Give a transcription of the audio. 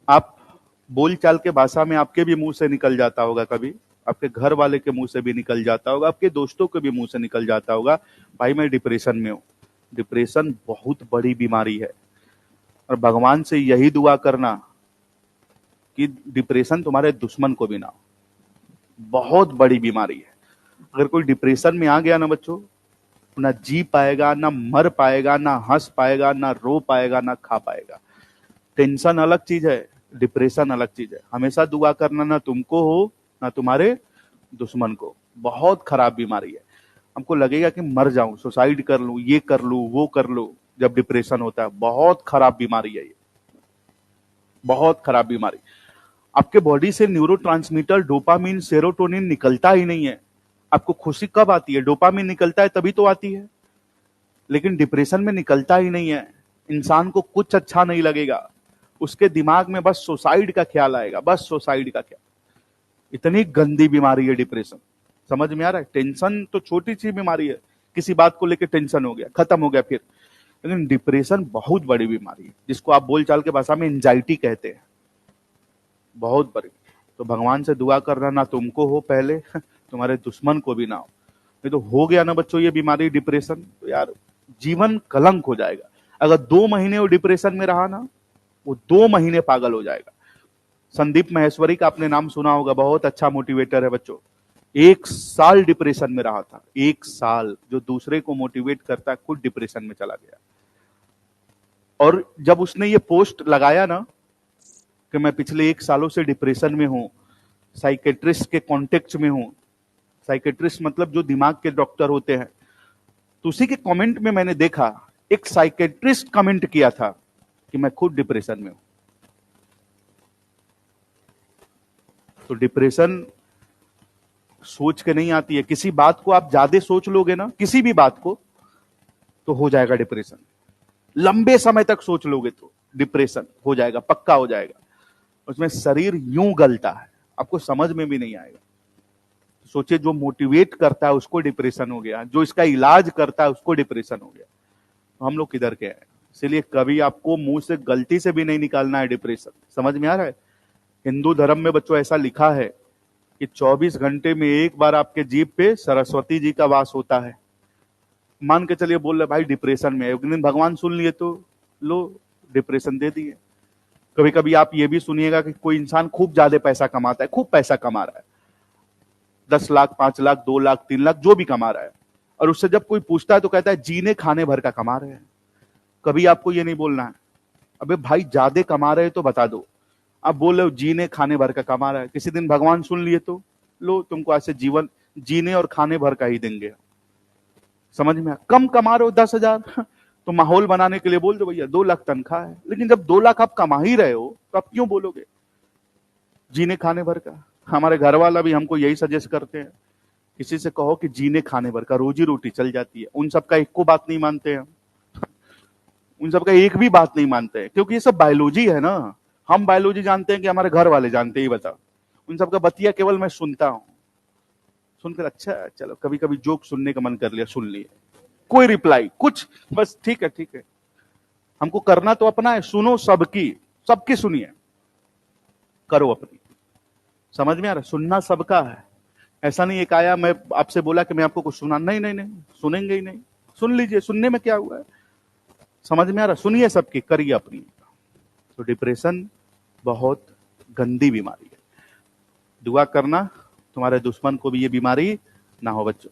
आप बोल चाल के भाषा में आपके भी मुंह से निकल जाता होगा, कभी आपके घर वाले के मुंह से भी निकल जाता होगा, आपके दोस्तों के भी मुंह से निकल जाता होगा, भाई मैं डिप्रेशन में हूं। डिप्रेशन बहुत बड़ी बीमारी है, और भगवान से यही दुआ करना कि डिप्रेशन तुम्हारे दुश्मन को भी ना हो। बहुत बड़ी बीमारी है। अगर कोई डिप्रेशन में आ गया ना बच्चों, ना जी पाएगा, ना मर पाएगा, ना हंस पाएगा, ना रो पाएगा, ना खा पाएगा। टेंशन अलग चीज है, डिप्रेशन अलग चीज है। हमेशा दुआ करना ना तुमको हो ना तुम्हारे दुश्मन को। बहुत खराब बीमारी है। हमको लगेगा कि मर जाऊं, सुसाइड कर लूं, ये कर लूं, वो कर लूं, जब डिप्रेशन होता है। बहुत खराब बीमारी है ये, बहुत खराब बीमारी। आपके बॉडी से न्यूरोट्रांसमीटर डोपामिन सेरोटोनिन निकलता ही नहीं है। आपको खुशी कब आती है? डोपामिन निकलता है तभी तो आती है, लेकिन डिप्रेशन में निकलता ही नहीं है। इंसान को कुछ अच्छा नहीं लगेगा, उसके दिमाग में बस सुसाइड का ख्याल आएगा, बस सुसाइड का ख्याल। इतनी गंदी बीमारी है डिप्रेशन। समझ में आ रहा है? टेंशन तो छोटी सी बीमारी है, किसी बात को लेकर टेंशन हो गया, खत्म हो गया फिर। लेकिन डिप्रेशन बहुत बड़ी बीमारी है, जिसको आप बोलचाल के भाषा में एंजाइटी कहते हैं। बहुत बड़ी। तो भगवान से दुआ करना ना तुमको हो पहले, तुम्हारे दुश्मन को भी ना हो। नहीं तो हो गया ना बच्चों ये बीमारी डिप्रेशन, तो यार जीवन कलंक हो जाएगा। अगर 2 महीने वो डिप्रेशन में रहा ना, वो 2 महीने पागल हो जाएगा। संदीप महेश्वरी का आपने नाम सुना होगा, बहुत अच्छा मोटिवेटर है बच्चों। 1 साल डिप्रेशन में रहा था, 1 साल। जो दूसरे को मोटिवेट करता है, खुद डिप्रेशन में चला गया। और जब उसने ये पोस्ट लगाया ना कि मैं पिछले 1 सालों से डिप्रेशन में हूं, साइकेट्रिस्ट के कॉन्टेक्ट में हूं। साइकेट्रिस्ट मतलब जो दिमाग के डॉक्टर होते हैं। तो उसी के कमेंट में मैंने देखा, एक साइकेट्रिस्ट कमेंट किया था कि मैं खुद डिप्रेशन में हूं। तो डिप्रेशन सोच के नहीं आती है। किसी बात को आप ज्यादा सोच लोगे ना, किसी भी बात को, तो हो जाएगा डिप्रेशन। लंबे समय तक सोच लोगे तो डिप्रेशन हो जाएगा, पक्का हो जाएगा। उसमें शरीर यूं गलता है, आपको समझ में भी नहीं आएगा। सोचिए, जो मोटिवेट करता है उसको डिप्रेशन हो गया, जो इसका इलाज करता है उसको डिप्रेशन हो गया, तो हम लोग किधर के हैं? इसलिए कभी आपको मुंह से गलती से भी नहीं निकालना है डिप्रेशन। समझ में आ रहा है? हिंदू धर्म में बच्चों ऐसा लिखा है कि 24 घंटे में एक बार आपके जीभ पे सरस्वती जी का वास होता है। मान के चलिए बोल रहे भाई डिप्रेशन में है, एक दिन भगवान सुन लिए तो लो डिप्रेशन दे दिए। कभी कभी आप ये भी सुनिएगा कि कोई इंसान खूब ज्यादा पैसा कमाता है, खूब पैसा कमा रहा है, 10 लाख, 5 लाख, 2 लाख, 3 लाख, जो भी कमा रहा है, और उससे जब कोई पूछता है तो कहता है जीने खाने भर का कमा रहे हैं। कभी आपको ये नहीं बोलना है अबे भाई ज्यादा कमा रहे तो बता दो। आप बोल रहे हो जीने खाने भर का कमा रहा है, किसी दिन भगवान सुन लिए तो लो तुमको ऐसे जीवन जीने और खाने भर का ही देंगे। समझ में? कम कमा रहे हो 10,000, तो माहौल बनाने के लिए बोल दो भैया 2 लाख तनख्वाह है। लेकिन जब 2 लाख आप कमा ही रहे हो तो आप क्यों बोलोगे जीने खाने भर का? हमारे घर वाला भी हमको यही सजेस्ट करते हैं, किसी से कहो कि जीने खाने भर का, रोजी रोटी चल जाती है। उन सबका एक को बात नहीं मानते हैं, उन सबका एक भी बात नहीं मानते हैं, क्योंकि ये सब बायोलॉजी है ना। हम बायोलॉजी जानते हैं कि हमारे घर वाले जानते ही बता। उन सबका बतिया केवल मैं सुनता हूं, सुनकर अच्छा चलो कभी कभी जोक सुनने का मन कर लिया, सुन लिए, कोई रिप्लाई कुछ, बस ठीक है ठीक है। हमको करना तो अपना है, सुनो सबकी, सबकी सुनिए, करो अपनी। समझ में आ रहा? सुनना सबका है। ऐसा नहीं एक आया मैं आपसे बोला कि मैं आपको कुछ सुना, नहीं नहीं नहीं, सुनेंगे ही नहीं। सुन लीजिए, सुनने में क्या हुआ है? समझ में आ रहा? सुनिए सबकी, करिए अपनी। तो डिप्रेशन बहुत गंदी बीमारी है। दुआ करना तुम्हारे दुश्मन को भी ये बीमारी ना हो बच्चों।